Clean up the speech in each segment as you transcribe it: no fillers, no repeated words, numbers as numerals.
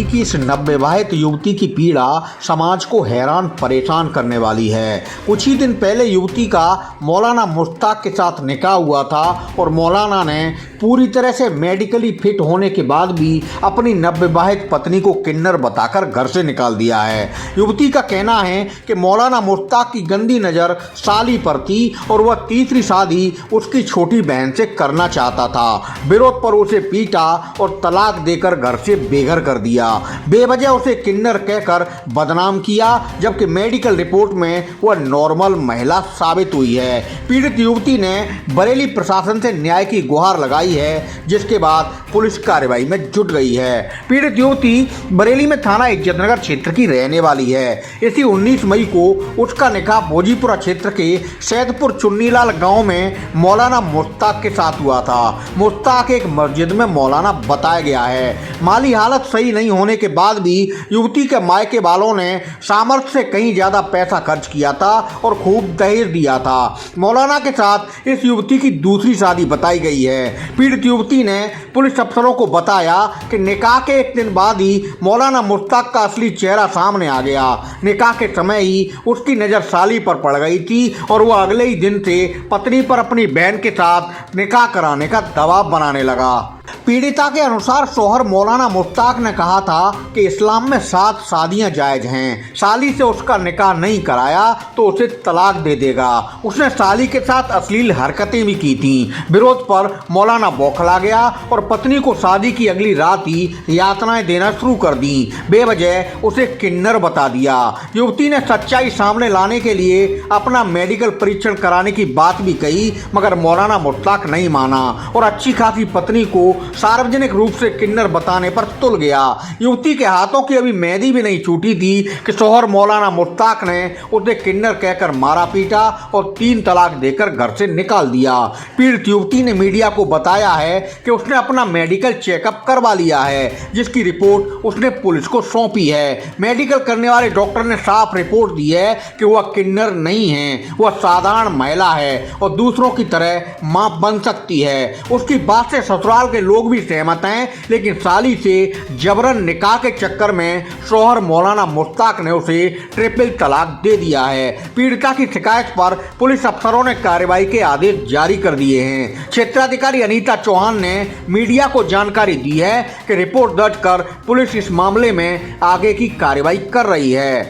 की इस नवविवाहित युवती की पीड़ा समाज को हैरान परेशान करने वाली है। कुछ ही दिन पहले युवती का मौलाना मुश्ताक के साथ निकाह हुआ था और मौलाना ने पूरी तरह से मेडिकली फिट होने के बाद भी अपनी नवविवाहित पत्नी को किन्नर बताकर घर से निकाल दिया है। युवती का कहना है कि मौलाना मुश्ताक की गंदी नज़र साली पर थी और वह तीसरी शादी उसकी छोटी बहन से करना चाहता था। विरोध पर उसे पीटा और तलाक देकर घर से बेघर कर दिया। बेवजह उसे किन्नर कहकर बदनाम किया, जबकि मेडिकल रिपोर्ट में वह नॉर्मल महिला साबित हुई है। पीड़ित युवती ने बरेली प्रशासन से न्याय की गुहार लगाई है, जिसके बाद पुलिस कार्रवाई में जुट गई है। पीड़ित युवती बरेली में थाना इज्जतनगर क्षेत्र की रहने वाली है। इसी 19 मई को उसका निकाह भोजीपुरा क्षेत्र के सैदपुर चुन्नीलाल गांव में मौलाना मुश्ताक के साथ हुआ था। मुश्ताक एक मस्जिद में मौलाना बताया गया है। माली हालत सही नहीं होने के बाद भी युवती के मायके वालों ने सामर्थ्य से कहीं ज्यादा पैसा खर्च किया था और खूब दहेज दिया था। मौलाना के साथ इस युवती की दूसरी शादी बताई गई है। पीड़ित युवती ने पुलिस अफसरों को बताया कि निकाह के एक दिन बाद ही मौलाना मुश्ताक का असली चेहरा सामने आ गया। निकाह के समय ही उसकी नज़र साली पर पड़ गई थी और वह अगले ही दिन से पत्नी पर अपनी बहन के साथ निकाह कराने का दबाव बनाने लगा। पीड़िता के अनुसार शौहर मौलाना मुश्ताक ने कहा था कि इस्लाम में 7 शादियां जायज हैं। साली से उसका निकाह नहीं कराया तो उसे तलाक दे देगा। उसने साली के साथ अश्लील हरकतें भी की थीं। विरोध पर मौलाना बौखला गया और पत्नी को शादी की अगली रात ही यातनाएं देना शुरू कर दी। बेवजह उसे किन्नर बता दिया। युवती ने सच्चाई सामने लाने के लिए अपना मेडिकल परीक्षण कराने की बात भी कही, मगर मौलाना मुश्ताक नहीं माना और अच्छी खासी पत्नी को सार्वजनिक रूप से किन्नर बताने पर तुल गया। युवती के हाथों की अभी मेहंदी भी नहीं छूटी थी कि शौहर मौलाना मुश्ताक ने उसे किन्नर कहकर मारा पीटा और 3 तलाक देकर घर से निकाल दिया। पीड़ित युवती ने मीडिया को बताया है कि उसने अपना मेडिकल चेकअप करवा लिया है, जिसकी रिपोर्ट उसने पुलिस को सौंपी है। मेडिकल करने वाले डॉक्टर ने साफ रिपोर्ट दी है कि वह किन्नर नहीं है, वह साधारण महिला है और दूसरों की तरह मां बन सकती है। उसकी बात से ससुराल के लोग भी सहमत हैं, लेकिन साली से जबरन निकाह के चक्कर में शौहर मौलाना मुश्ताक ने उसे ट्रिपल तलाक दे दिया है। पीड़िता की शिकायत पर पुलिस अफसरों ने कार्रवाई के आदेश जारी कर दिए हैं। क्षेत्राधिकारी अनीता चौहान ने मीडिया को जानकारी दी है कि रिपोर्ट दर्ज कर पुलिस इस मामले में आगे की कार्रवाई कर रही है।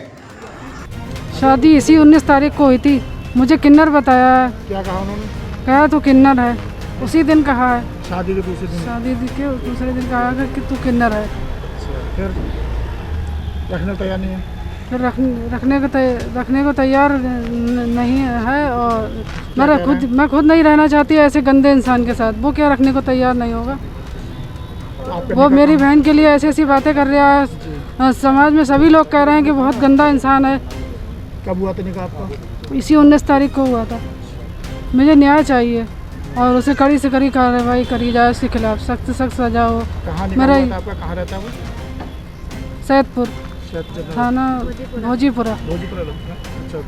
शादी इसी 19 तारीख को हुई थी। मुझे किन्नर बताया है। क्या कहा उन्होंने? कहा तो किन्नर है, उसी दिन कहा है। शादी के दूसरे दिन? शादी के दूसरे दिन कहा कि तू किन्नर है। फिर रखने तैयार नहीं है? फिर रखने को तैयार नहीं है और मैं खुद नहीं रहना चाहती ऐसे गंदे इंसान के साथ। वो क्या रखने को तैयार नहीं होगा? वो मेरी बहन के लिए ऐसी ऐसी बातें कर रहा है। समाज में सभी लोग कह रहे हैं कि बहुत गंदा इंसान है। कब हुआ था निकाह आपका? इसी 19 तारीख को हुआ था। मुझे न्याय चाहिए और उसे कड़ी से कड़ी कार्रवाई करी जाए, उसके खिलाफ सख्त से सख्त सजा हो। कहाँ निकाह हुआ था आपका? कहाँ रहता है वो? सैदपुर थाना भोजीपुरा। अच्छा।